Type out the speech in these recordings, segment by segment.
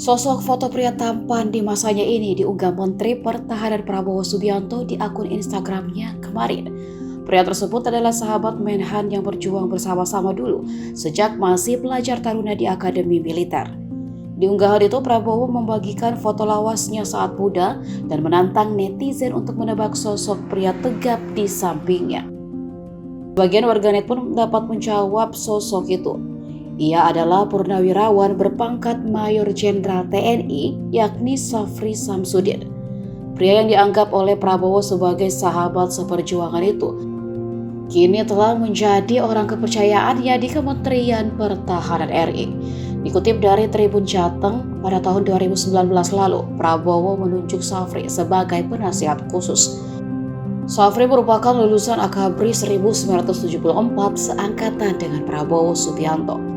Sosok foto pria tampan di masanya ini diunggah Menteri Pertahanan Prabowo Subianto di akun Instagramnya kemarin. Pria tersebut adalah sahabat Menhan yang berjuang bersama-sama dulu sejak masih pelajar taruna di Akademi Militer. Di unggahan itu, Prabowo membagikan foto lawasnya saat muda dan menantang netizen untuk menebak sosok pria tegap di sampingnya. Sebagian warganet pun dapat menjawab sosok itu. Ia adalah purnawirawan berpangkat Mayor Jenderal TNI, yakni Safri Samsudin. Pria yang dianggap oleh Prabowo sebagai sahabat seperjuangan itu kini telah menjadi orang kepercayaannya di Kementerian Pertahanan RI. Dikutip dari Tribun Jateng, pada tahun 2019 lalu, Prabowo menunjuk Safri sebagai penasihat khusus. Safri merupakan lulusan Akabri 1974 seangkatan dengan Prabowo Subianto.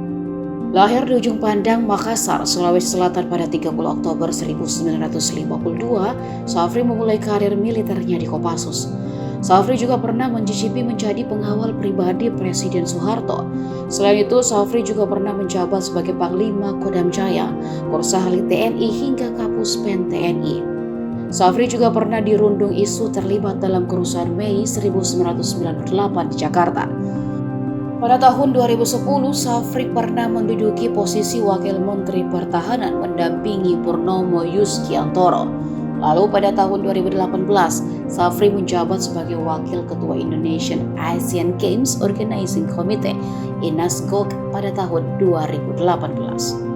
Lahir di Ujung Pandang, Makassar, Sulawesi Selatan pada 30 Oktober 1952, Safri memulai karir militernya di Kopassus. Safri juga pernah mencicipi menjadi pengawal pribadi Presiden Soeharto. Selain itu, Safri juga pernah menjabat sebagai Panglima Kodam Jaya, Korsahli TNI hingga Kapus Pen TNI. Safri juga pernah dirundung isu terlibat dalam kerusuhan Mei 1998 di Jakarta. Pada tahun 2010, Safri pernah menduduki posisi Wakil Menteri Pertahanan mendampingi Purnomo Yustiantoro. Lalu pada tahun 2018, Safri menjabat sebagai Wakil Ketua Indonesian Asian Games Organizing Committee (INASGOC) pada tahun 2018.